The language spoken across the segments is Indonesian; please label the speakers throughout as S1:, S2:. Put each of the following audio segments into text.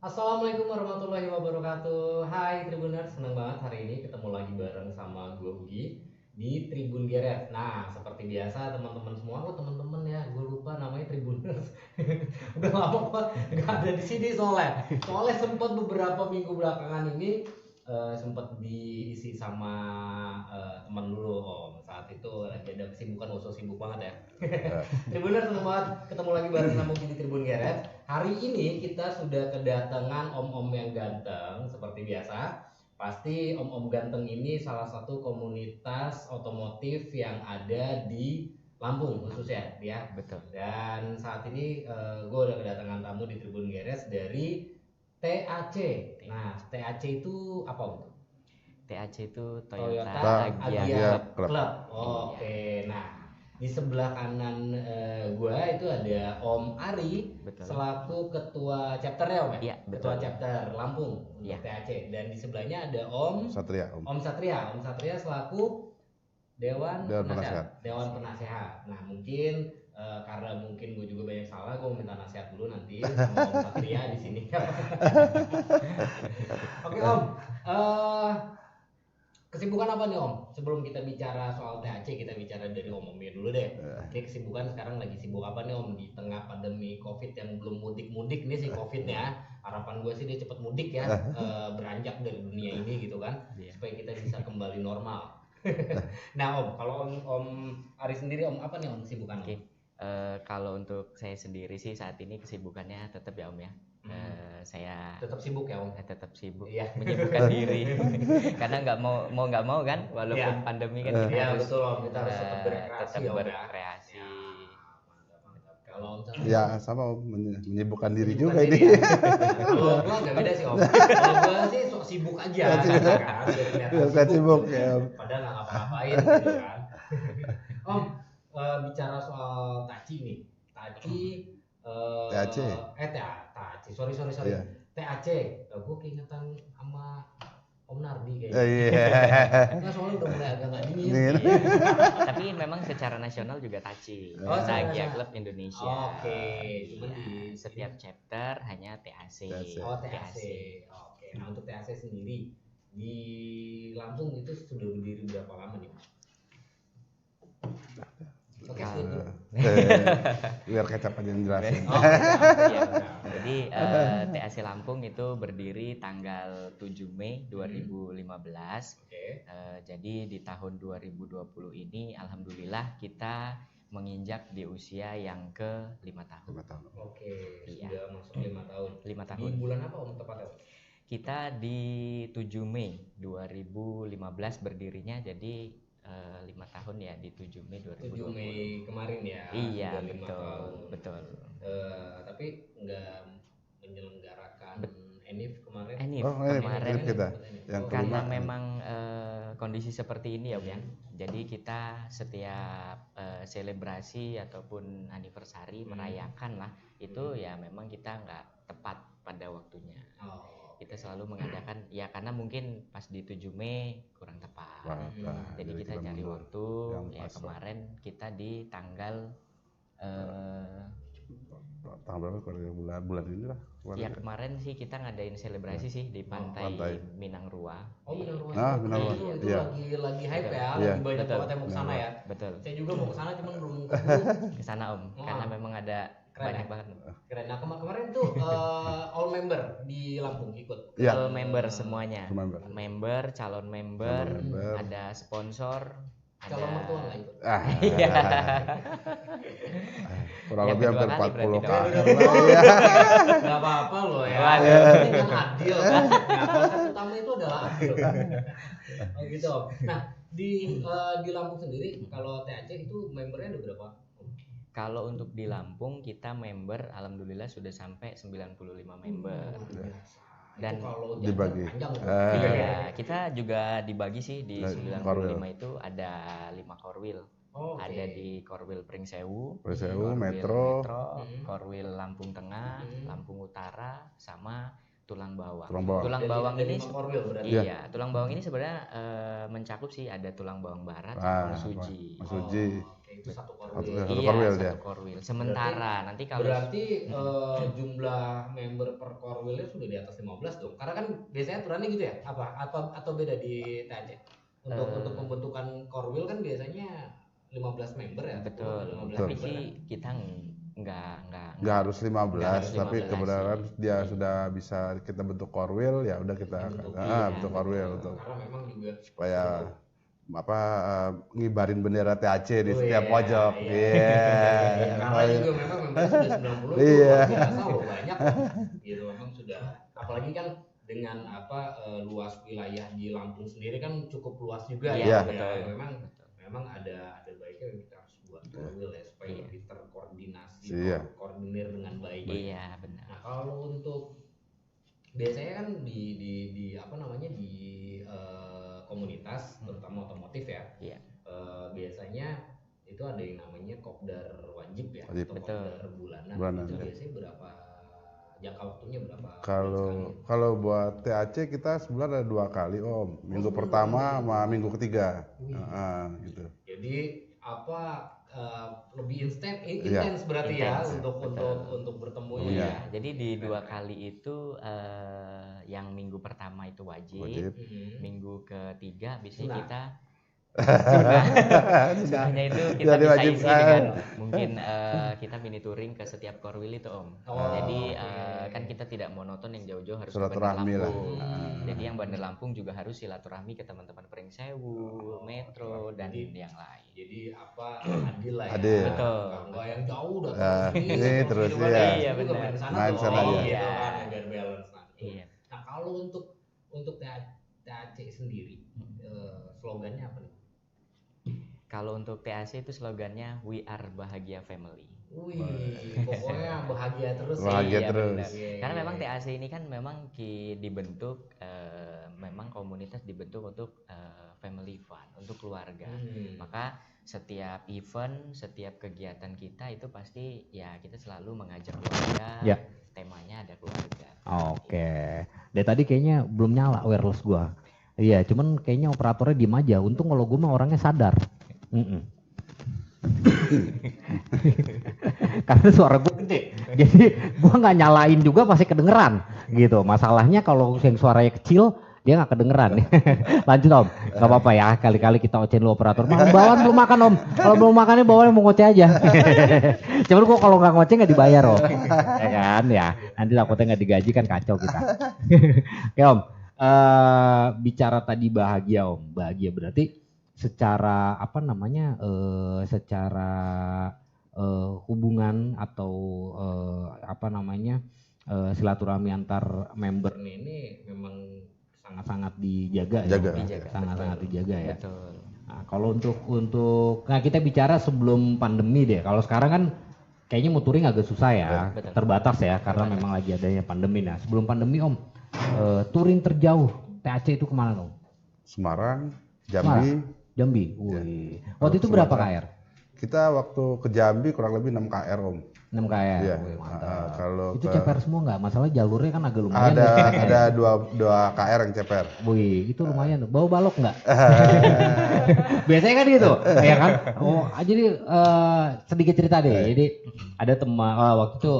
S1: Assalamualaikum warahmatullahi wabarakatuh. Hai Tribuners, senang banget hari ini ketemu lagi bareng sama gue Ugi di Tribun Geret. Nah, seperti biasa teman-teman semua, teman-teman ya, gue lupa namanya Tribuners. Udah lama banget nggak ada di sini soalnya. Soalnya sempat beberapa minggu belakangan ini sempat diisi sama teman dulu Om. Saat itu lagi ada kesibukan, sibuk banget ya. Tribuners, senang banget ketemu lagi bareng sama Ugi di Tribun Geret. Hari ini kita sudah kedatangan om-om yang ganteng seperti biasa. Pasti om-om ganteng ini salah satu komunitas otomotif yang ada di Lampung khususnya ya.
S2: Betul.
S1: Dan saat ini gue udah kedatangan tamu di Tribun Geres dari TAC. Nah, TAC itu apa om?
S2: TAC itu
S1: Toyota Agya
S2: Club.
S1: Club. Oke. Nah, di sebelah kanan gua itu ada Om Ari.
S2: Betul.
S1: Selaku ketua chapternya Om ya?
S2: Iya, betul.
S1: Ketua chapter Lampung untuk
S2: Iya.
S1: TAC. Dan di sebelahnya ada Om
S3: Satria.
S1: Om Satria selaku Dewan
S3: Penasehat.
S1: Dewan Penasehat. Nah, mungkin karena mungkin gue juga banyak salah, gue minta nasihat dulu nanti sama Om Satria di sini. Oke Om, kesibukan apa nih Om? Sebelum kita bicara soal THC, kita bicara dari Omnya dulu deh. Ini kesibukan sekarang lagi sibuk apa nih Om di tengah pandemi COVID yang belum mudik-mudik nih si COVID-nya. Harapan gue sih dia cepet mudik ya, beranjak dari dunia ini gitu kan, supaya kita bisa kembali normal. Nah Om, kalau Om Ari sendiri Om apa nih Om kesibukan?
S2: Oke. Kalau untuk saya sendiri sih saat ini kesibukannya tetap ya Om ya. Saya
S1: tetap sibuk ya Om?
S2: Tetap sibuk,
S1: Iya.
S2: menyibukkan diri. Karena nggak mau kan, walaupun pandemi kan kita
S1: Iya
S2: harus
S1: betul Om, kita harus tetap berekreasi Om ya.
S2: berkreasi.
S1: Mantap. Kalau Om
S3: Ya sama Om, menyibukkan diri juga
S1: diri
S3: ini.
S1: ya. Kalau gua agak beda sih Om. Kalau gua sih sok sibuk aja kan,
S3: Biar sibuk ya.
S1: Padahal nggak ngapa-ngapain gitu kan. Om, bicara soal Taci nih. Taci
S3: TAC.
S1: Taci. Sorry.
S3: Iya.
S1: TAC. Gua keingetan sama Om Nardi kayaknya.
S3: Iya.
S1: Nah, soalnya udah mulai agak nggak dingin.
S3: Dingin.
S2: Tapi memang secara nasional juga TAC.
S1: Oh, secara
S2: Agya
S1: nasional.
S2: Club Indonesia.
S1: Oke,
S2: Iya, setiap chapter hanya TAC.
S1: Oh TAC. Oke. Nah untuk TAC sendiri di Lampung itu sudah berdiri berapa lama nih? Oke, setuju.
S3: Biar kecap aja yang jelasin.
S1: Oh,
S2: Iya. Jadi TAC Lampung itu berdiri tanggal 7 Mei 2015.
S1: Oke.
S2: Jadi di tahun 2020 ini alhamdulillah kita menginjak di usia yang ke 5 tahun.
S3: 5 tahun.
S1: Oke,
S2: Iya.
S1: sudah masuk 5 tahun.
S2: 5
S1: Di
S2: tahun.
S1: bulan apa Om tepatnya?
S2: Kita di 7 Mei 2015 berdirinya, jadi 5 tahun ya di 7 Mei
S1: 7
S2: 2020.
S1: Mei kemarin ya.
S2: Iya,
S1: sudah 5 tahun.
S2: betul.
S1: Tapi nggak menyelenggarakan ENIF kemarin.
S2: ENIF
S3: Oh, ENIF
S2: kemarin
S3: kita. Yang
S2: karena
S3: kelima.
S2: memang kondisi seperti ini ya Om ya. Jadi kita setiap selebrasi ataupun anniversary merayakan lah itu ya memang kita nggak tepat pada waktunya. Kita selalu mengadakan ya karena mungkin pas di 7 Mei kurang tepat. Jadi kita cari waktu ya kemarin kita di tanggal
S3: tanggal berapa bulan ini lah.
S2: ya kemarin sih kita ngadain selebrasi sih di pantai Minangrua.
S1: Oh Minangrua.
S3: Minangrua.
S1: Itu
S3: Iya.
S1: lagi hype ya,
S3: Iya.
S1: lagi banyak
S2: Betul.
S1: banget yang mau ke sana ya.
S2: Betul.
S1: Saya juga mau ke sana cuman belum
S2: Ke sana Om, karena memang ada
S1: Keren
S2: banyak
S1: ya?
S2: banget.
S1: Keren. Nah kemarin tuh all member di Lampung ikut.
S3: Iya.
S2: All member semuanya.
S3: Member.
S2: Calon member,
S3: Calon member.
S2: ada sponsor,
S1: Calon mertua nggak ikut?
S2: Iya.
S3: Kurang
S2: Yang
S3: lebih
S2: kedua
S3: hampir
S2: kali
S3: 40
S2: berarti
S3: kakak.
S1: Iya. Gak apa-apa loh ya. Ini kan adil kan. Nah, konsep utama itu adalah adil. Oh gitu Om. Nah di Lampung sendiri kalau TAC itu membernya ada berapa?
S2: Kalau untuk di Lampung kita member alhamdulillah sudah sampai 95 member. Dan
S1: itu kalau
S3: dibagi.
S1: panjang
S2: Iya, kita juga dibagi sih di 95
S3: Korwil.
S2: itu ada 5 korwil.
S1: Oh,
S2: Ada di Korwil Pringsewu,
S3: Pringsewu,
S2: Korwil
S3: Metro.
S2: Korwil Lampung Tengah, Lampung Utara, sama tulang bawang.
S3: Tulang bawang.
S2: Tulang
S1: Dari-
S2: bawang
S1: dari
S2: ini
S1: lima core wheel berarti.
S2: iya, tulang bawang ini sebenarnya mencakup sih ada tulang bawang barat sama suji.
S3: Mas Uji.
S1: Oke, itu satu core
S3: Satu-
S1: wheel.
S3: satu
S2: Iya,
S3: core wheel dia.
S2: satu core wheel. Sementara nanti kalau
S1: Berarti jumlah member per core wheelnya sudah di atas 15 dong. Karena kan biasanya aturannya gitu ya. Atau beda di TAC? Untuk pembentukan core wheel kan biasanya 15 member ya.
S2: betul,
S1: 15
S2: tapi
S1: member
S2: sih
S1: kan?
S2: kita nggak
S3: Nggak harus 15,
S2: Nggak harus
S3: tapi
S2: 15
S3: kebenaran
S2: sih.
S3: dia sudah bisa kita bentuk core wheel, ya udah kita
S1: Dibentuk,
S3: bentuk core wheel untuk
S1: Karena memang juga
S3: supaya ngibarin bendera TAC di
S1: Oh,
S3: setiap
S1: iya,
S3: pojok.
S1: iya.
S3: Iya.
S1: Karena juga memang membernya sudah 90 itu
S3: Iya.
S1: luar biasa loh, banyak loh. Gitu memang sudah, apalagi kan dengan luas wilayah di Lampung sendiri kan cukup luas juga
S2: Iya,
S1: ya.
S2: betul.
S1: Memang ada baiknya kita harus buat core wheel ya supaya
S2: Iya.
S1: lebih terkoordinasi,
S3: Iya.
S1: koordinir dengan baik.
S2: iya benar.
S1: Nah, kalau untuk biasanya kan di komunitas terutama otomotif ya.
S2: Iya.
S1: Biasanya itu ada yang namanya kopdar wajib ya,
S3: Wajib.
S1: atau
S2: Betul.
S1: kopdar bulanan.
S3: Bulanan,
S1: Itu
S3: ya.
S1: biasanya berapa jangka waktunya berapa?
S3: Kalau buat TAC kita sebulan ada 2 kali Om. Minggu pertama sama minggu ketiga. Gitu.
S1: Jadi lebih
S3: Iya.
S1: intens berarti ya
S2: Intens,
S1: untuk bertemunya.
S3: Iya.
S2: Iya, jadi di 2 kali itu yang minggu pertama itu wajib.
S1: Mhm.
S2: Minggu ketiga biasanya
S1: Sunnah.
S2: kita sunnahnya itu kita
S3: Jadi
S2: bisa
S3: wajib,
S2: isi dengan mungkin kita mini touring ke setiap core wheel itu Om.
S1: Oh,
S2: Jadi
S1: oke.
S2: kan kita tidak monoton yang jauh-jauh harus ke Bandar
S3: Silaturahmi lah.
S2: Lampung. Jadi yang Bandar Lampung juga harus silaturahmi ke teman-teman Pringsewu, Metro dan yang lain.
S1: Jadi adil lah ya.
S3: Adil.
S2: Betul.
S1: Enggak yang jauh udah
S3: Ini terus,
S1: gitu kan.
S3: iya.
S2: Iya,
S1: Juga
S2: benar.
S1: main di sana
S3: Main
S1: dong,
S3: sana aja.
S1: gitu
S2: Iya.
S1: kan, biar balance.
S2: Iya.
S1: Nah, kalau untuk TAC sendiri slogannya apa nih?
S2: Kalau untuk TAC itu slogannya We Are Bahagia Family.
S1: Wih, pokoknya bahagia terus.
S3: Bahagia
S2: Iya,
S3: terus.
S2: benar.
S1: Iya,
S2: Karena
S1: iya,
S2: memang
S1: iya.
S2: TAC ini kan memang dibentuk memang komunitas dibentuk untuk family fun, untuk keluarga. Maka setiap event, setiap kegiatan kita itu pasti ya kita selalu mengajak keluarga.
S4: Ya.
S2: Temanya ada keluarga.
S4: Oke. Dari tadi kayaknya belum nyala wireless gua. Iya, cuman kayaknya operatornya diem aja. Untung kalau gua mah orangnya sadar. Karena suara gua gede. Jadi gua nggak nyalain juga pasti kedengeran gitu. Masalahnya kalau yang suaranya kecil dia nggak kedengeran. Lanjut Om, nggak apa-apa ya. Kali-kali kita ocehin lu operator. Bawaan belum makan Om. Kalau belum makannya bawaannya mau ngoceh aja. Cuman gua kalau nggak ngoceh nggak dibayar Om. Ya kan ya. Nanti takutnya nggak digaji kan kacau kita. Oke Om, bicara tadi bahagia Om. Bahagia berarti secara apa namanya? Secara hubungan atau apa namanya? Silaturahmi antar member ini memang sangat-sangat dijaga
S3: Jaga.
S4: ya,
S2: Dijaga.
S4: sangat-sangat dijaga ya.
S2: Betul.
S4: Nah, kalau untuk nah kita bicara sebelum pandemi deh. Kalau sekarang kan kayaknya mau touring agak susah ya,
S2: Betul.
S4: terbatas ya karena memang lagi adanya pandemi. Nah, sebelum pandemi Om, touring terjauh TAC itu kemana Om?
S3: Semarang, Jambi.
S4: Jambi. Wih. Waktu itu berapa KR?
S3: Kita waktu ke Jambi kurang lebih 6 KR Om.
S4: 6 KR.
S3: Iya.
S4: Wih, mantap.
S3: Kalau
S4: Itu
S3: ke-
S4: CPR semua nggak? Masalah jalurnya kan agak lumayan.
S3: ada dua KR yang ceper.
S4: Wih, itu lumayan tuh. Bau balok nggak? Biasanya kan gitu, ya kan? Oh, jadi sedikit cerita deh. Jadi ada teman waktu itu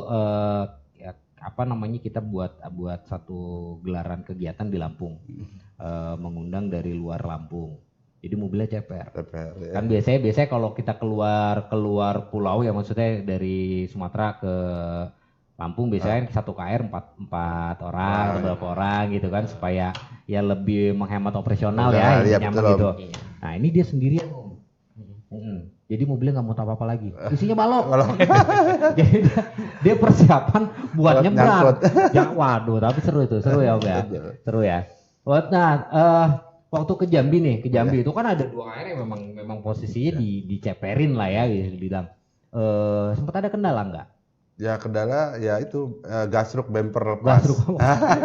S4: ya, apa namanya kita buat satu gelaran kegiatan di Lampung, mengundang dari luar Lampung. Jadi mobilnya ceper.
S3: Ceper. Ya.
S4: Kan biasanya kalau kita keluar pulau ya maksudnya dari Sumatera ke Lampung biasanya satu KR empat orang atau berapa orang gitu kan supaya ya lebih menghemat operasional ya,
S3: Iya,
S4: nyaman
S3: betul, Om.
S4: gitu. Nah ini dia sendirian Om. Jadi mobilnya nggak mau tahu apa lagi. Isinya balok. Jadi dia persiapan buat
S3: Balok
S4: nyebrang.
S3: nyangkut.
S4: Ya waduh tapi seru ya Om ya. Seru ya. Nah waktu ke Jambi nih, ke Jambi itu kan ada 2 KR yang memang posisinya diceperin lah ya gitu dibilang. Sempat ada kendala nggak?
S3: Ya kendala ya itu gasruk bumper lepas.
S4: Gasruk.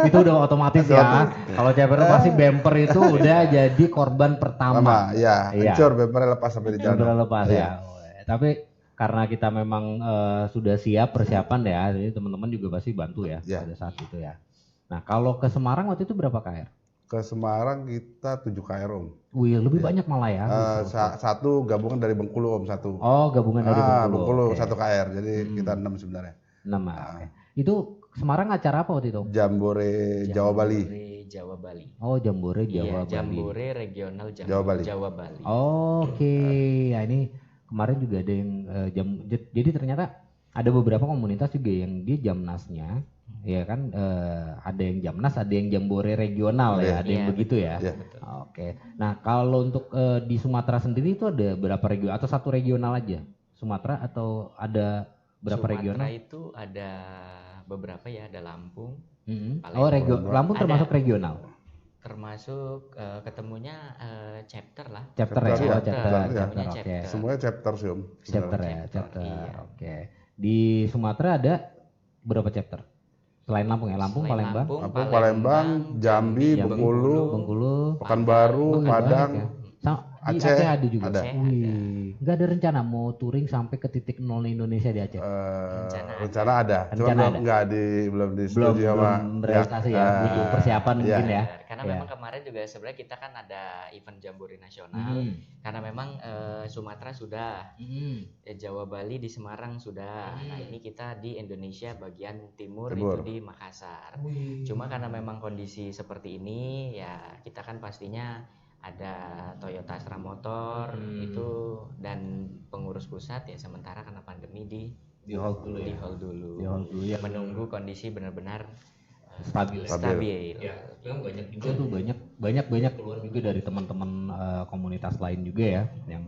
S4: Itu udah otomatis ya. Kalau ceper pasti bumper itu udah jadi korban pertama.
S3: Ya,
S4: Iya.
S3: hancur bumpernya lepas sampai di jalan.
S4: Udah lepas
S3: Iya.
S4: ya. Tapi karena kita memang sudah siap persiapan ya, jadi teman-teman juga pasti bantu ya
S3: Iya.
S4: pada saat itu ya. Nah kalau ke Semarang waktu itu berapa KR?
S3: Ke Semarang kita 7 KR Om.
S4: Wih lebih banyak malah ya.
S3: Satu gabungan dari Bengkulu Om, satu.
S4: Oh gabungan dari Bengkulu.
S3: Bengkulu
S4: Oke.
S3: 1 KR, jadi kita 6 sebenarnya.
S4: 6 oke. Itu Semarang acara apa waktu itu?
S3: Jambore Jawa Bali.
S2: Jambore Jawa Bali.
S4: Oh Jambore Jawa
S2: Iya,
S4: Bali.
S2: Jambore regional
S3: Jawa Bali.
S2: Jawa Bali.
S4: Oke, ya ini kemarin juga ada yang jadi ternyata ada beberapa komunitas juga yang dia Jamnasnya, ya kan ada yang Jamnas, ada yang Jambore regional ya, ada yang
S2: Iya,
S4: begitu ya.
S3: Iya.
S4: Oke, nah kalau untuk di Sumatera sendiri itu ada berapa regional atau satu regional aja? Sumatera atau ada berapa
S2: Sumatera
S4: regional?
S2: itu ada beberapa ya, ada Lampung, paling
S4: Oh Lampung
S2: ada.
S4: termasuk regional.
S2: termasuk ketemunya chapter lah.
S4: Chapter ya,
S3: Chapter,
S4: oh,
S3: ya.
S4: chapter,
S3: Chapter,
S4: chapter,
S2: ya.
S4: oke.
S3: Semuanya chapter sih Om.
S4: Chapter
S3: sebenarnya.
S4: ya, chapter.
S2: Iya.
S4: Oke. Di Sumatera ada berapa chapter? Selain Lampung ya, Lampung,
S2: Selain
S4: Palembang,
S3: Lampung, Palembang, Jambi, Bengkulu,
S4: Bengkulu,
S3: Pekanbaru,
S4: Padang,
S3: Padang,
S4: ya. Di
S3: Aceh,
S4: Aceh ada juga.
S3: ada.
S4: Wih, nggak ada rencana mau touring sampai ke titik nol Indonesia di Aceh?
S3: rencana ada, cuma
S4: Rencana
S3: belum
S4: ada.
S3: nggak belum disetujui sama
S4: realisasi ya, butuh persiapan
S3: iya.
S4: mungkin ya.
S2: Karena
S4: Iya.
S2: memang kemarin juga sebenarnya kita kan ada event Jambore nasional. Karena memang Sumatera sudah, Jawa Bali di Semarang sudah. Nah ini kita di Indonesia bagian timur. Itu di Makassar. Cuma karena memang kondisi seperti ini ya kita kan pastinya ada Toyota Astra Motor itu dan pengurus pusat ya sementara karena pandemi di hold dulu
S4: Di hold dulu ya.
S2: menunggu kondisi benar-benar
S4: Stabil.
S2: stabil.
S1: Ya, yang banyak juga
S4: Juga tuh banyak keluar juga dari teman-teman komunitas lain juga ya yang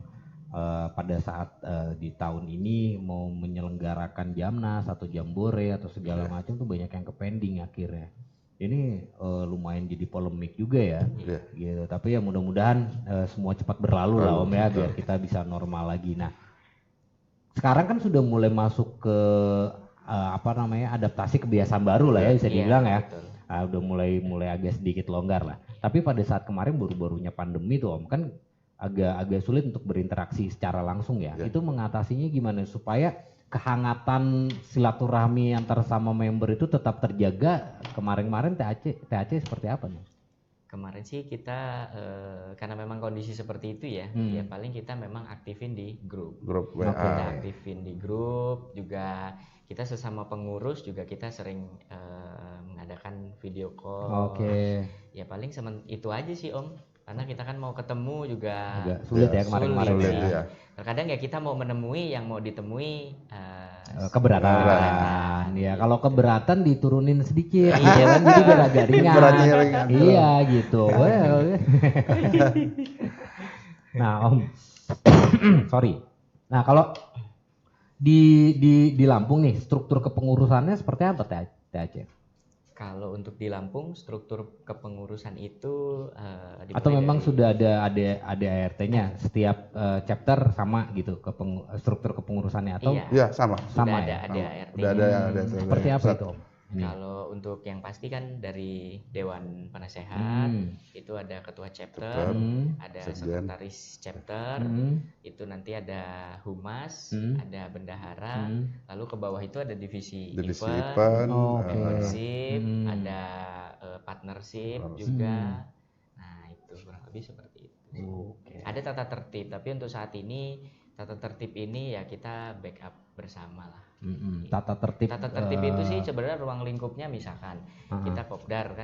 S4: pada saat di tahun ini mau menyelenggarakan Jamnas atau Jambore atau segala macam tuh banyak yang ke pending akhirnya. Ini lumayan jadi polemik juga ya, gitu. Tapi ya mudah-mudahan semua cepat berlalu lah Om ya, biar kita bisa normal lagi. Nah, sekarang kan sudah mulai masuk ke adaptasi kebiasaan baru lah ya bisa dibilang ya.
S2: Betul.
S4: Udah mulai agak sedikit longgar lah. Tapi pada saat kemarin baru-barunya pandemi tuh Om kan agak sulit untuk berinteraksi secara langsung ya. Itu mengatasinya gimana supaya kehangatan silaturahmi antar sama member itu tetap terjaga? Kemarin THC seperti apa nih?
S2: Kemarin sih kita karena memang kondisi seperti itu ya, ya paling kita memang aktifin di grup.
S3: WA.
S2: Kita aktifin di grup juga, kita sesama pengurus juga kita sering mengadakan video call. Ya paling itu aja sih Om. Karena kita kan mau ketemu juga
S4: agak sulit ya kemarin-kemarin
S3: sulit,
S4: ya.
S3: ya.
S2: Terkadang ya kita mau menemui yang mau ditemui
S4: keberatan. Ya kalau keberatan diturunin sedikit, ya kan jadi biar agak ringan.
S3: Beratnya ringan.
S4: Iya gitu. Nah Om, sorry. Nah kalau di Lampung nih struktur kepengurusannya seperti apa THC?
S2: Kalau untuk di Lampung struktur kepengurusan itu
S4: atau memang sudah ada ART-nya setiap chapter sama gitu struktur kepengurusannya atau
S2: iya,
S3: sama
S2: ada ART-nya.
S3: Udah ada
S4: seperti apa itu Om?
S2: Kalau untuk yang pasti kan dari Dewan Penasehat itu ada ketua chapter, ada sekretaris chapter, itu nanti ada humas, ada bendahara, lalu ke bawah itu ada divisi event, membership, ada partnership juga. Nah itu kurang lebih seperti itu. Ada tata tertib, tapi untuk saat ini tata tertib ini ya kita backup bersama lah.
S4: Tata tertib
S2: itu sih sebenarnya ruang lingkupnya misalkan kita kopdar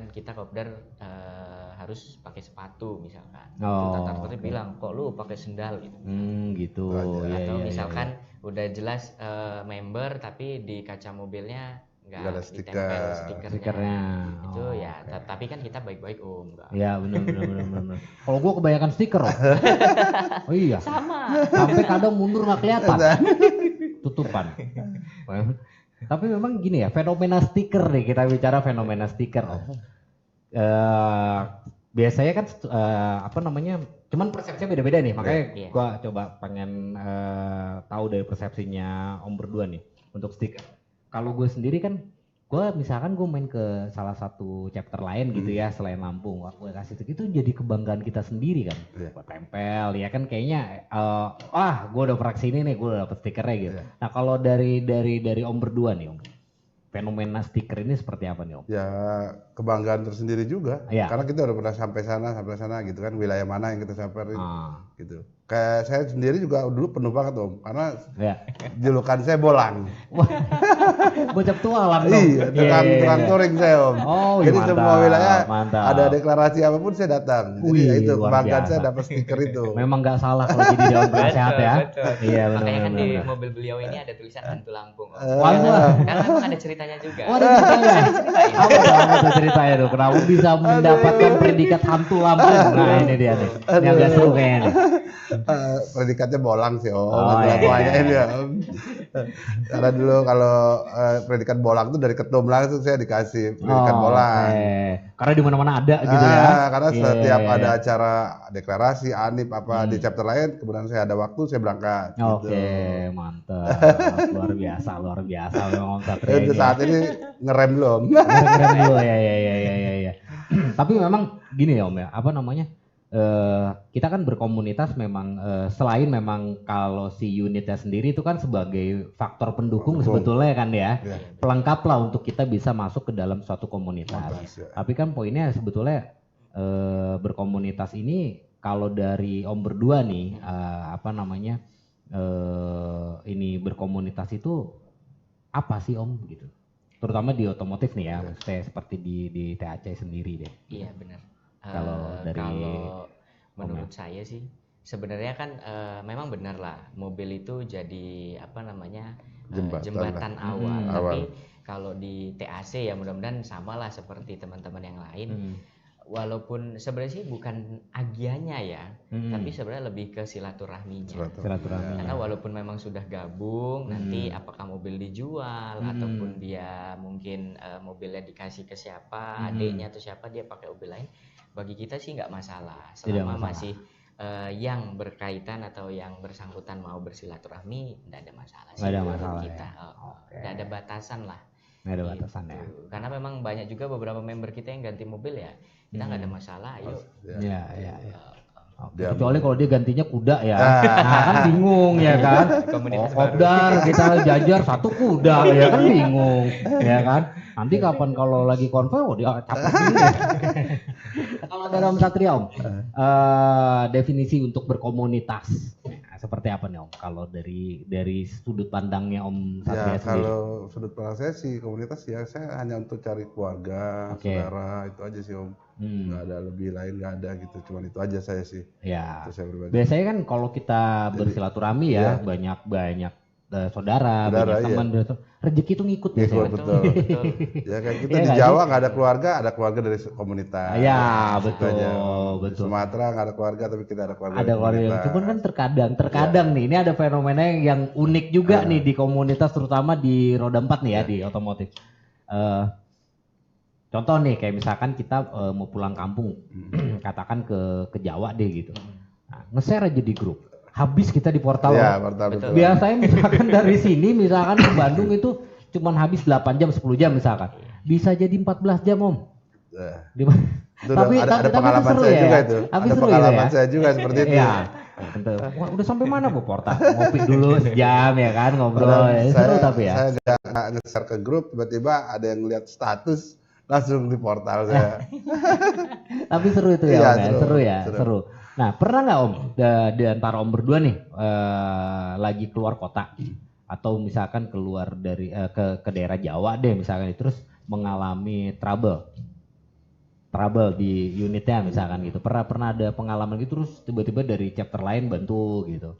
S2: harus pakai sepatu misalkan. Tata tertib bilang kok lu pakai sendal gitu.
S4: Gitu.
S2: Atau misalkan udah jelas member tapi di kaca mobilnya nggak
S3: ada
S2: ditempel stikernya. Itu ya tapi kan kita baik-baik Om.
S4: Ya benar. Kalau gua kebanyakan stiker Om. Oh iya.
S2: Sama.
S4: Sampai kadang mundur nggak kelihatan. Tutupan. Tapi memang gini ya, fenomena stiker nih, kita bicara fenomena stiker Om. Biasanya kan cuman persepsinya beda-beda nih, makanya gua coba pengen tahu dari persepsinya Om berdua nih untuk stiker. Kalau gue sendiri kan, misalkan gue main ke salah satu chapter lain gitu ya selain Lampung, gue kasih itu jadi kebanggaan kita sendiri kan, buat tempel ya kan kayaknya, gue udah pernah kesini nih, gue udah dapet stikernya gitu. Nah kalau dari Om berdua nih Om, fenomena stiker ini seperti apa nih Om?
S3: Ya kebanggaan tersendiri juga,
S4: Iya.
S3: karena kita udah pernah sampai sana gitu kan, wilayah mana yang kita samperin gitu. Kayak saya sendiri juga dulu penuh banget Om, karena
S4: Ya.
S3: julukan saya Bolang.
S4: Bocah petualang dong.
S3: Iya, tukang touring saya Om.
S4: Oh,
S3: jadi
S4: mantap,
S3: semua wilayah
S4: mantap.
S3: ada deklarasi apapun saya datang. Jadi
S4: Wih,
S3: ya itu
S4: luar
S3: kebanggaan
S4: biasa.
S3: saya dapat stiker itu.
S4: Memang nggak salah kalau jadi Dewan Penasehat ya.
S2: Betul.
S4: Iya
S2: Makanya kan di
S4: benar.
S2: mobil beliau ini ada tulisan hantu Lampung. Om.
S4: Wah, itu lah.
S2: Karena memang ada ceritanya juga.
S4: Oh, ada ceritanya. Apa tuh ceritanya tuh? Kenapa bisa mendapatkan predikat hantu Lampung? Nah, ini dia nih. Ini agak seru kayaknya nih.
S3: Predikatnya Bolang sih Om.
S4: Oh, iya,
S3: Tuanya
S4: iya.
S3: ini ya Om. Karena dulu kalau predikat Bolang itu dari ketum langsung saya dikasih predikat Bolang.
S4: Karena di mana-mana ada gitu ya.
S3: Karena
S4: Iya,
S3: setiap
S4: iya,
S3: ada
S4: iya.
S3: acara deklarasi, anip apa di chapter lain, kemudian saya ada waktu saya berangkat.
S4: Oke,
S3: Gitu.
S4: mantap. Luar biasa memang Om Satria
S3: Itu
S4: ini.
S3: saat ini ngerem belum?
S4: Keren dulu ya. Tapi memang gini ya Om ya, apa namanya? Kita kan berkomunitas memang selain memang kalau si unitnya sendiri itu kan sebagai faktor pendukung sebetulnya kan ya,
S3: Ya.
S4: pelengkap lah untuk kita bisa masuk ke dalam suatu komunitas.
S3: Ya.
S4: Tapi kan poinnya sebetulnya berkomunitas ini kalau dari Om berdua nih apa namanya ini berkomunitas itu apa sih Om gitu? Terutama di otomotif nih ya, maksudnya seperti di TAC sendiri deh.
S2: Iya benar.
S4: Kalau dari
S2: kalau menurut saya sih sebenarnya kan memang benar lah mobil itu jadi apa namanya jembatan awal. Tapi kalau di TAC ya mudah-mudahan sama lah seperti teman-teman yang lain. Walaupun sebenarnya sih bukan agianya ya, tapi sebenarnya lebih ke silaturahminya. Karena walaupun memang sudah gabung, nanti apakah mobil dijual ataupun dia mungkin mobilnya dikasih ke siapa, adiknya atau siapa dia pakai mobil lain, bagi kita sih nggak masalah. Selama masih yang berkaitan atau yang bersangkutan mau bersilaturahmi, nggak ada masalah sih.
S4: Nggak ada
S2: menurut
S4: masalah
S2: kita. Nggak ada batasan lah.
S4: Nggak ada batasan ya.
S2: Karena memang banyak juga beberapa member kita yang ganti mobil ya, kita nggak ada masalah, ayo.
S4: Iya. Kecuali kalau dia gantinya kuda ya, nah kan bingung ya kan.
S2: Komunitas
S4: Kopdar kita jajar satu kuda ya kan bingung ya kan. Nanti kapan kalau lagi konvoy dia capek sendiri. Kalau dari Om Satria Om, definisi untuk berkomunitas seperti apa nih Om? Kalau dari sudut pandangnya Om Satria
S3: Ya
S4: sendiri.
S3: kalau sudut pandang saya sih komunitas ya saya hanya untuk cari keluarga, saudara itu aja sih Om. Nggak ada lebih lain, nggak ada gitu, cuman itu aja saya sih.
S4: Ya.
S3: Itu saya berbagi.
S4: Biasanya kan kalau kita bersilaturahmi ya banyak saudara, banyak teman, rezeki itu ngikut biasanya.
S3: Betul. Ya kayak kita
S4: Iya
S3: di
S4: nggak
S3: Jawa nggak ada keluarga dari komunitas.
S4: Ya
S3: Gitu
S4: betul,
S3: aja. Di
S4: betul.
S3: Sumatera nggak ada keluarga tapi kita ada keluarga.
S4: Ada
S3: dari
S4: keluarga,
S3: komunitas.
S4: cuman kan terkadang nih, ini ada fenomena yang unik juga nih di komunitas, terutama di roda 4 nih ya di otomotif. Contoh nih kayak misalkan kita mau pulang kampung, katakan ke Jawa deh gitu. Nah, nge-share aja di grup. Habis kita di portal.
S3: Ya, portal betul.
S4: Biasanya misalkan dari sini misalkan ke Bandung itu cuman habis 8 jam 10 jam misalkan. Bisa jadi 14 jam Om.
S3: Itu ada pengalaman
S4: seru
S3: saya
S4: ya?
S3: juga itu.
S4: Tapi
S3: Ada
S4: seru
S3: pengalaman
S4: ya?
S3: saya juga seperti itu.
S4: Iya. Wah, udah sampai mana Bu portal? Ngopi dulu sejam ya kan ngobrol. Seru tapi ya.
S3: Saya nggak nge-share ke grup, tiba-tiba ada yang lihat status langsung di portal saya.
S4: Tapi seru itu ya,
S3: Iya,
S4: Om, ya?
S3: seru.
S4: Seru. Nah, pernah nggak Om di antara Om berdua nih lagi keluar kota atau misalkan keluar dari ke daerah Jawa deh misalkan terus mengalami trouble di unitnya misalkan gitu. Pernah ada pengalaman gitu terus tiba-tiba dari chapter lain bantu gitu.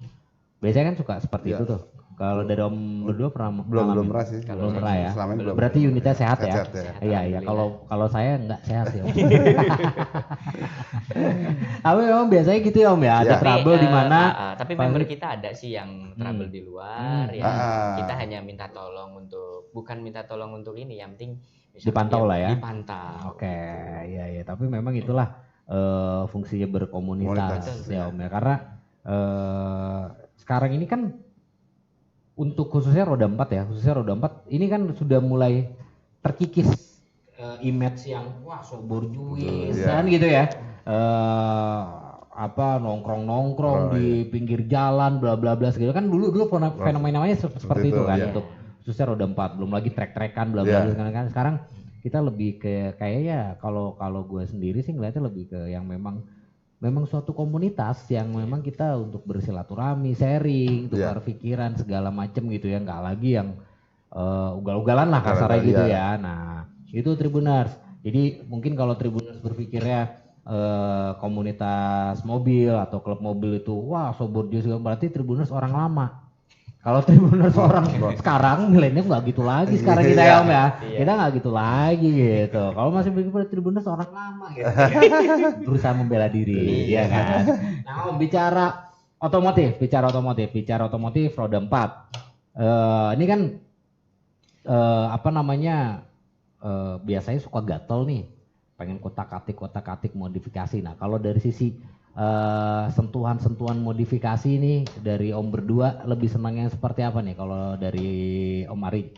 S4: Biasanya kan suka seperti itu tuh. Kalau dari Om berdua pernah
S3: Belum pernah sih.
S4: Belum pernah ya.
S3: Selama ini belum.
S4: Berarti unitnya sehat ya.
S3: Sehat ya.
S4: Iya. Kalau saya nggak sehat ya. Om. Tapi memang biasanya gitu ya Om ya. Ada trouble di mana.
S2: Tapi member kita ada sih yang trouble di luar ya. Kita hanya minta tolong bukan minta tolong untuk ini, yang penting
S4: dipantau lah ya.
S2: Dipantau.
S4: Oke, iya. Tapi memang itulah fungsinya berkomunitas ya Om ya. Karena sekarang ini kan untuk khususnya roda 4 ya, ini kan sudah mulai terkikis image yang wah sobor juis kan gitu ya. Nongkrong di pinggir jalan bla bla bla segala kan dulu fenomenanya seperti itu kan khususnya roda 4, belum lagi trek-trekan bla bla kan. Sekarang kita lebih ke kayaknya kalau gue sendiri sih ngeliatnya lebih ke yang memang suatu komunitas yang memang kita untuk bersilaturahmi, sharing, tukar pikiran segala macem gitu ya, nggak lagi yang ugal-ugalan lah kasarnya gitu ya. Nah itu Tribuners. Jadi mungkin kalau Tribuners berpikirnya komunitas mobil atau klub mobil itu wah sobor dia segala, berarti Tribuners orang lama. Kalau Tribuners orang sekarang milenial nggak gitu lagi sekarang kita ya Om ya. Kita nggak gitu lagi gitu. Kalau masih berpikir Tribuners orang lama gitu. Berusaha membela diri ya kan. Nah Om bicara otomotif roda 4. Ini kan biasanya suka gatel nih, pengen kotak-atik modifikasi. Nah kalau dari sisi sentuhan modifikasi ini dari Om berdua lebih senang yang seperti apa nih? Kalau dari Om Ari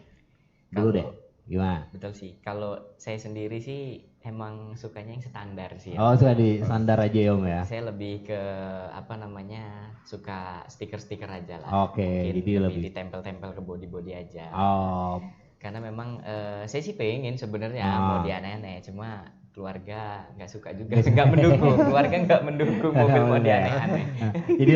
S4: dulu deh, gimana?
S2: Betul sih, kalau saya sendiri sih emang sukanya yang standar sih ya.
S4: Oh suka di standar aja ya Om ya?
S2: Saya lebih ke suka stiker-stiker aja lah.
S4: Oke, jadi lebih
S2: ditempel-tempel ke body-body aja.
S4: Oh.
S2: Karena memang saya sih pengen sebenarnya mau di aneh-aneh, cuma keluarga nggak suka juga, nggak mendukung. Keluarga nggak mendukung mobil mode aneh-aneh.
S4: Jadi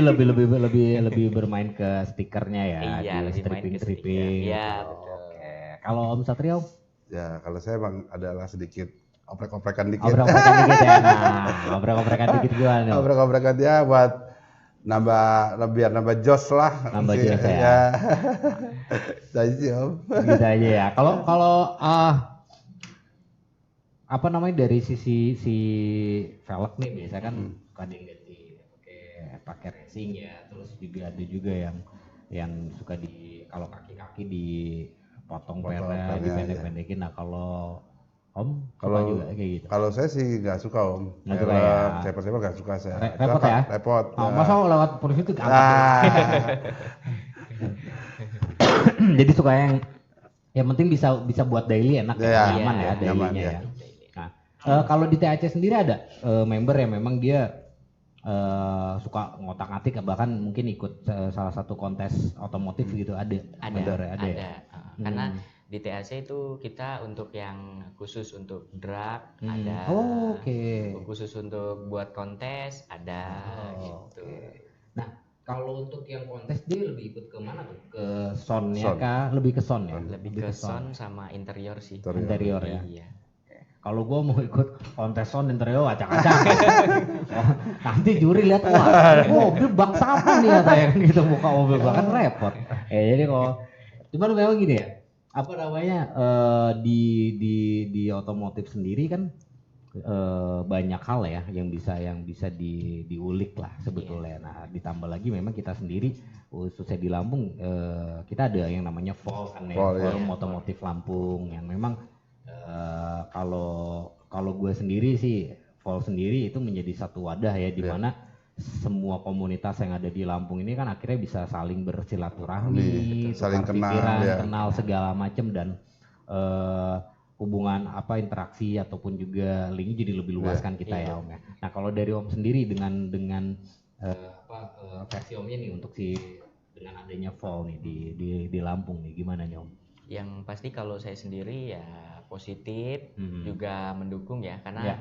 S4: lebih bermain ke stikernya ya,
S2: iya,
S4: di stripping.
S2: Iya betul.
S4: Oke. Kalau Om Satrio?
S3: Ya kalau saya emang adalah sedikit oprek-oprekan dikit.
S4: Oprek-oprekan dikit ya. Nah, oprek-oprekan dikit gimana nih?
S3: Oprek-oprekan dia buat biar nambah jos lah.
S4: Nambah jos ya.
S3: Jadi sih Om.
S4: Gitu aja ya. Kalau dari sisi si velg nih biasa kan ada yang ganti pakai racing ya, terus juga ada juga yang suka kalau kaki-kaki dipotong pendek, dipendek-pendekin. Nah kalau Om kalau juga kayak gitu.
S3: Kalau saya sih nggak suka Om.
S4: Nggak suka ya.
S3: Saya nggak suka saya.
S4: Repot ya?
S3: Repot.
S4: Oh, masa lewat polisi itu jadi suka yang penting bisa buat daily enak ya, nyaman ya dailynya ya. Nah, kalau di TAC sendiri ada member yang memang dia suka ngotak-atik, bahkan mungkin ikut salah satu kontes otomotif gitu, ada.
S2: Karena di TAC itu kita untuk yang khusus untuk drag ada, khusus untuk buat kontes ada gitu.
S4: Nah kalau untuk yang kontes dia lebih ikut ke mana tuh? Ke soundnya kah? Lebih ke sound ya?
S2: Lebih ke sound sama interior sih.
S4: Interior ya?
S2: Iya.
S4: Kalau gue mau ikut kontes sound interior acak-acak. Nanti juri lihat wah mobil bak sama nih ya kayak gitu, muka mobil bak kan repot. Jadi kalau cuman memang gini ya, di otomotif sendiri kan banyak hal ya yang bisa diulik lah sebetulnya. Nah ditambah lagi memang kita sendiri khususnya di Lampung kita ada yang namanya FOL kan ya, Forum Otomotif Lampung yang memang kalau gue sendiri sih FOL sendiri itu menjadi satu wadah ya di mana semua komunitas yang ada di Lampung ini kan akhirnya bisa saling bersilaturahmi,
S3: saling
S4: kenal segala macam, dan hubungan interaksi ataupun juga linknya jadi lebih luas kan kita ya Om ya. Nah kalau dari Om sendiri dengan versi Omnya nih untuk dengan adanya FOL nih di Lampung nih gimana nih Om?
S2: Yang pasti kalau saya sendiri ya positif, juga mendukung ya, karena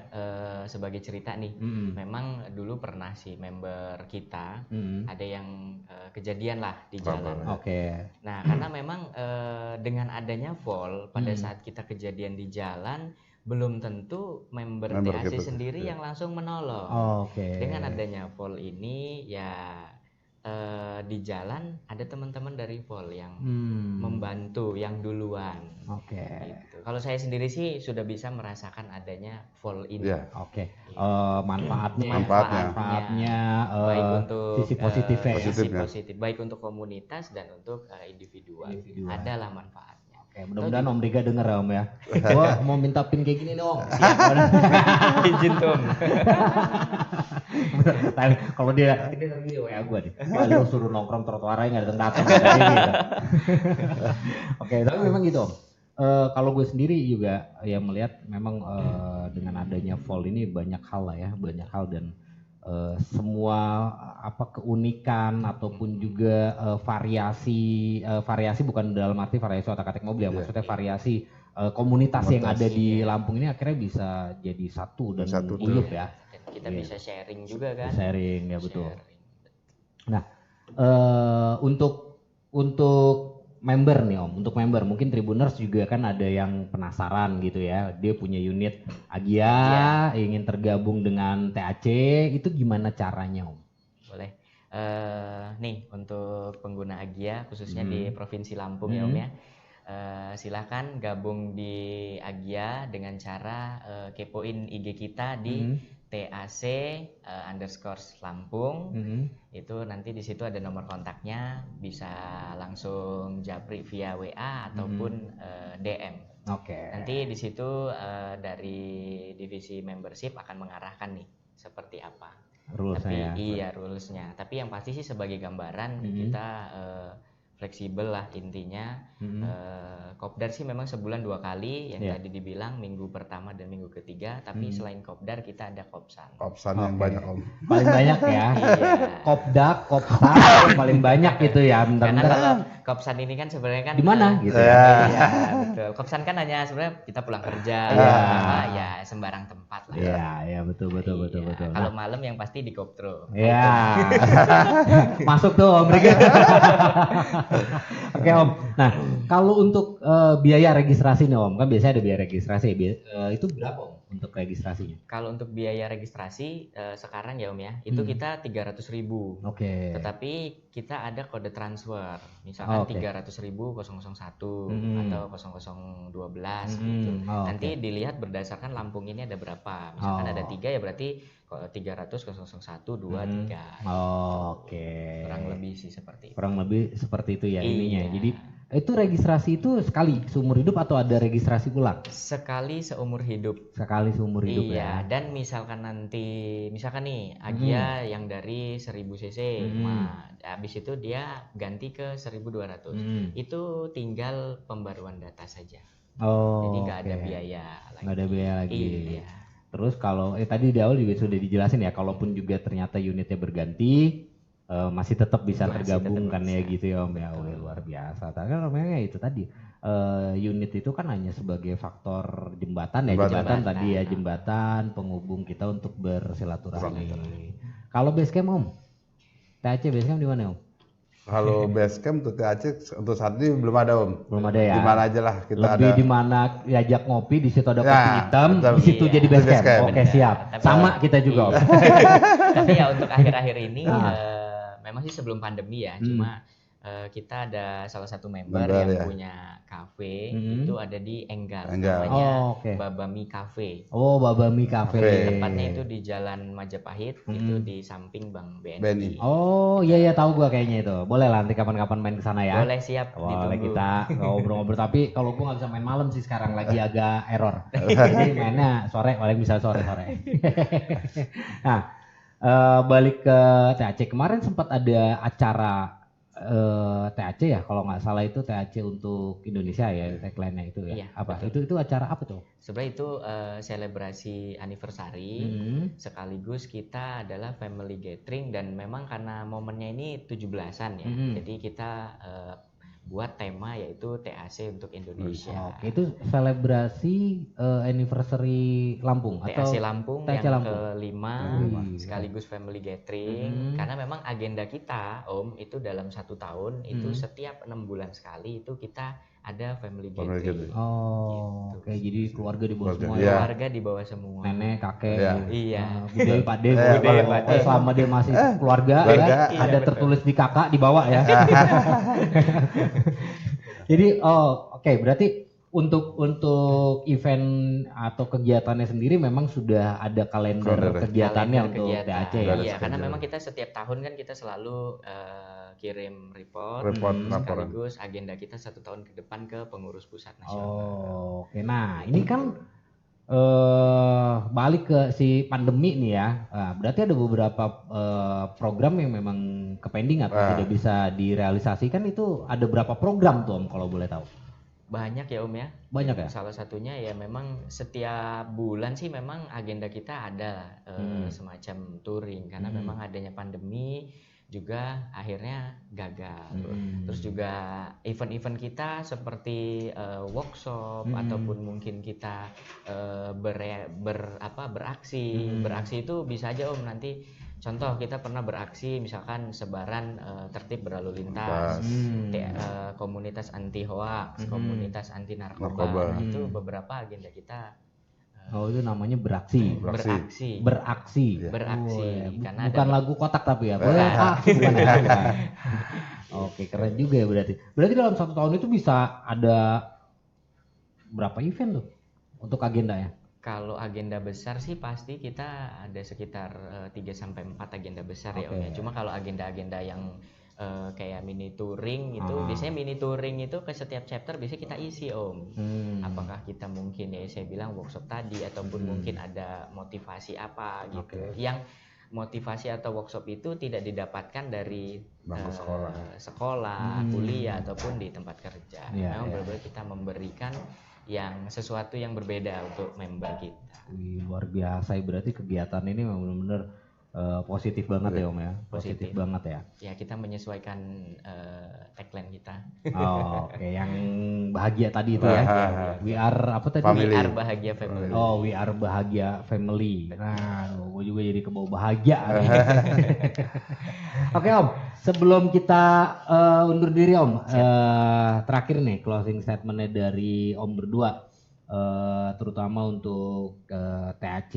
S2: sebagai cerita nih, memang dulu pernah sih member kita ada yang kejadian lah di jalan. Nah karena memang dengan adanya FOL pada saat kita kejadian di jalan belum tentu member TAC sendiri yang langsung menolong. Dengan adanya FOL ini ya di jalan ada teman-teman dari FOL yang membantu yang duluan. Gitu. Kalau saya sendiri sih sudah bisa merasakan adanya FOL ini.
S4: Manfaatnya
S2: baik untuk
S4: sisi positifnya,
S2: sisi positif, baik untuk komunitas dan untuk individual. Adalah manfaatnya.
S4: Mudah-mudahan Om Riga denger ya Om ya. Gua mau minta pin kayak gini nih Om.
S2: Izin Tom.
S4: Kalau dia ini WA gue nih. Kalau suruh nongkrong trotoar aja nggak datang gitu. Tapi memang gitu Om. Kalau gue sendiri juga ya melihat memang dengan adanya FOL ini banyak hal lah ya, banyak hal, dan semua keunikan ataupun juga variasi bukan dalam arti variasi otak-atik mobil ya, maksudnya variasi komunitas yang ada di Lampung ini akhirnya bisa jadi satu dan guyup ya.
S2: Kita bisa sharing juga kan.
S4: Sharing ya betul. Nah untuk member nih Om, untuk member mungkin Tribuners juga kan ada yang penasaran gitu ya, dia punya unit Agia, ingin tergabung dengan TAC, itu gimana caranya Om?
S2: Boleh. Nih untuk pengguna Agia khususnya di Provinsi Lampung ya Om ya, silahkan gabung di Agia dengan cara kepoin IG kita di TAC_Lampung. Itu nanti di situ ada nomor kontaknya, bisa langsung japri via WA ataupun DM. Nanti di situ dari divisi membership akan mengarahkan nih seperti apa. Rulesnya. Tapi yang pasti sih sebagai gambaran kita fleksibel lah intinya. Kopdar sih memang sebulan 2 kali yang tadi dibilang minggu pertama dan minggu ketiga, tapi selain kopdar kita ada kopsan
S3: yang banyak Om,
S4: paling banyak ya. Kopdak, kopsan paling banyak itu ya.
S2: Karena kalau kopsan ini kan sebenarnya kan
S4: di mana gitu
S2: ya. Betul. Kopsan kan hanya sebenarnya kita pulang kerja ya sembarang tempat lah.
S4: Iya betul.
S2: Kalau malam yang pasti di Koptro.
S4: Iya. Masuk tuh Om Riki. Oke Om. Nah, kalau untuk biaya registrasi nih Om, kan biasanya ada biaya registrasi. Itu berapa Om untuk registrasinya?
S2: Kalau untuk biaya registrasi sekarang ya Om ya, itu kita 300.000. Tetapi kita ada kode transfer, misalkan 300.000 001 atau 0012 gitu. Nanti dilihat berdasarkan Lampung ini ada berapa. Misalkan ada 3 ya berarti 300 001 2 3. Kurang lebih sih seperti itu.
S4: Kurang lebih seperti itu ya ininya. Jadi itu registrasi itu sekali seumur hidup atau ada registrasi ulang?
S2: Sekali seumur hidup.
S4: Sekali seumur hidup ya.
S2: Dan misalkan nih Agia yang dari 1000 cc, habis itu dia ganti ke 1200. Itu tinggal pembaruan data saja. Jadi nggak ada biaya lagi.
S4: Nggak ada biaya lagi. Terus kalau tadi di awal juga sudah dijelasin ya, kalaupun juga ternyata unitnya berganti, masih tetap bisa tergabung kan ya gitu ya Om ya. Luar biasa. Karena namanya itu tadi unit itu kan hanya sebagai faktor jembatan jembatan penghubung kita untuk bersilaturahmi. Kalau basecamp Om, TAC basecamp di mana Om?
S3: Kalau basecamp untuk TAC untuk saat ini belum ada Om.
S4: Belum ada ya.
S3: Di mana aja lah kita
S4: lebih
S3: ada.
S4: di mana diajak ngopi, di situ ada kopi hitam, di situ jadi basecamp. Oke siap. Sama kita juga Om.
S2: Tapi ya untuk akhir-akhir ini memang sih sebelum pandemi ya, cuma kita ada salah satu member yang punya kafe, itu ada di Enggal. Namanya Babami Cafe.
S4: Babami Cafe.
S2: Tempatnya itu di Jalan Majapahit, itu di samping Bank BNI.
S4: Iya tahu gua kayaknya itu. Boleh lah nanti kapan-kapan main ke sana ya.
S2: Boleh, siap.
S4: Boleh kita ngobrol-ngobrol, tapi kalau gua nggak bisa main malam sih sekarang, lagi agak error. Jadi mainnya sore, paling bisa sore-sore. Nah, balik ke TAC, kemarin sempat ada acara TAC ya, kalau nggak salah itu TAC untuk Indonesia ya, tagline-nya itu ya. Itu acara apa tuh?
S2: Sebenarnya itu selebrasi anniversary, sekaligus kita adalah family gathering, dan memang karena momennya ini 17-an ya, jadi kita buat tema yaitu TAC untuk Indonesia.
S4: Itu selebrasi anniversary Lampung
S2: TAC
S4: atau
S2: Lampung
S4: TAC
S2: yang
S4: Lampung?
S2: ke-5 sekaligus family gathering, karena memang agenda kita Om itu dalam 1 tahun itu setiap 6 bulan sekali itu kita ada family gathering.
S4: Jadi keluarga di bawah semua.
S2: Keluarga di bawah semua.
S4: Nenek, kakek,
S2: Bude,
S4: Pakde, selama dia masih keluarga ya, ada tertulis di kakak di bawah ya. Jadi berarti untuk event atau kegiatannya sendiri memang sudah ada kalender kegiatannya untuk TAC ya.
S2: Iya, karena memang kita setiap tahun kan kita selalu kirim report sekaligus agenda kita 1 tahun ke depan ke pengurus pusat nasional.
S4: Nah ini kan balik ke si pandemi nih ya, berarti ada beberapa program yang memang kepending atau tidak bisa direalisasikan. Itu ada berapa program tuh Om kalau boleh tahu?
S2: Banyak ya Om ya.
S4: Banyak ya?
S2: Salah satunya ya memang setiap bulan sih memang agenda kita ada semacam touring karena memang adanya pandemi juga akhirnya gagal. Terus juga event-event kita seperti workshop ataupun mungkin kita beraksi. Beraksi itu bisa aja Om nanti. Contoh kita pernah beraksi misalkan sebaran tertib berlalu lintas, komunitas anti hoaks, komunitas anti narkoba. Nah, itu beberapa agenda kita.
S4: Oh itu namanya beraksi.
S2: Beraksi.
S4: Karena bukan lagu kotak tapi ya. Bukan ya. Oke keren juga ya berarti. Berarti dalam 1 tahun itu bisa ada berapa event tuh untuk agendanya?
S2: Kalau agenda besar sih pasti kita ada sekitar 3-4 agenda besar ya Om ya. Cuma kalau agenda-agenda yang kayak mini touring itu biasanya mini touring itu ke setiap chapter biasanya kita isi Om. Apakah kita mungkin ya saya bilang workshop tadi ataupun mungkin ada motivasi apa gitu. Yang motivasi atau workshop itu tidak didapatkan dari sekolah, kuliah ataupun di tempat kerja. Memang benar-benar kita memberikan yang sesuatu yang berbeda untuk member kita.
S4: Luar biasa berarti kegiatan ini memang benar-benar positif banget ya Om ya. Positif banget ya.
S2: Ya kita menyesuaikan tagline kita.
S4: Oke, yang bahagia tadi itu ya. We are apa tadi?
S2: We are bahagia family.
S4: Oh, we are bahagia family. Nah, gue juga jadi kebawa bahagia. Oke Om, sebelum kita undur diri Om, terakhir nih closing statementnya dari Om berdua, terutama untuk THC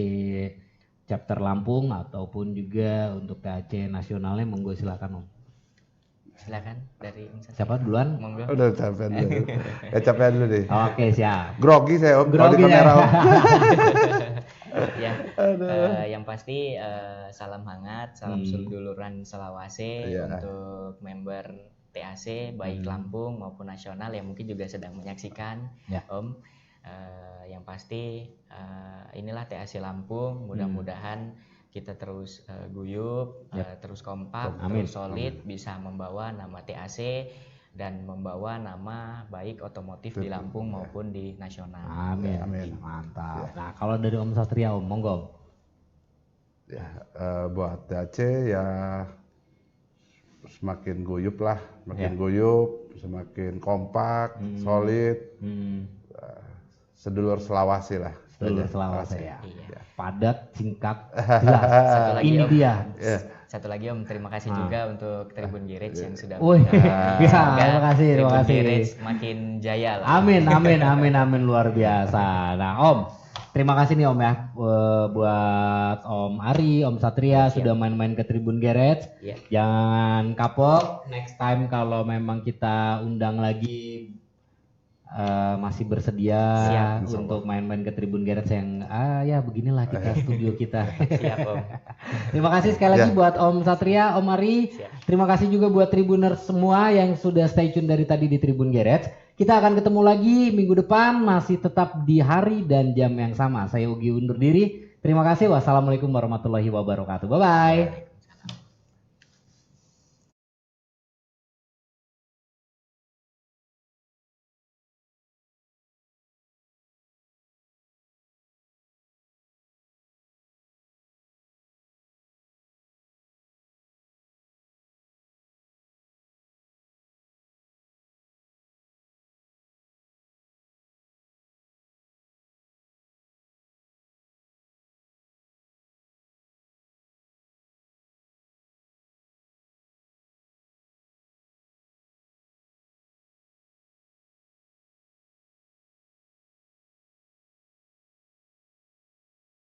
S4: chapter Lampung ataupun juga untuk THC nasionalnya, monggo silakan Om.
S2: Silakan dari
S4: siapa duluan?
S2: Monggo.
S3: Udah capek dulu. Capek dulu deh.
S4: Oke siap.
S3: Grogi saya Om.
S4: Grogi
S3: di kamera Om.
S2: Ya, yang pasti salam hangat, salam seduluran Selawase untuk member THC baik Lampung maupun nasional yang mungkin juga sedang menyaksikan Om. Yang pasti inilah THC Lampung, mudah-mudahan kita terus guyup, terus kompak, terus solid, bisa membawa nama THC dan membawa nama baik otomotif di Lampung maupun di nasional.
S4: Amin. Mantap. Nah kalau dari Om Satria Om, monggo.
S3: Ya, buat THC ya semakin guyup lah, semakin kompak, solid. Sedulur Selawase lah.
S4: Sedulur Selawase ya. Padat, singkat, jelas. Ini
S2: Om,
S4: dia.
S2: Satu lagi Om, terima kasih juga untuk Tribun Garage yang sudah
S4: terima kasih.
S2: Garage makin jaya lah.
S4: Amin luar biasa. Nah Om, terima kasih nih Om ya buat Om Ari, Om Satria sudah main-main ke Tribun Garage. Jangan kapok, next time kalau memang kita undang lagi masih bersedia untuk main-main ke Tribun Garage yang ya beginilah kita studio kita.
S2: Siap Om.
S4: Terima kasih sekali lagi buat Om Satria, Om Ari. Terima kasih juga buat Tribuners semua yang sudah stay tune dari tadi di Tribun Garage. Kita akan ketemu lagi minggu depan masih tetap di hari dan jam yang sama. Saya Ugi undur diri. Terima kasih. Wassalamualaikum warahmatullahi wabarakatuh. Bye bye.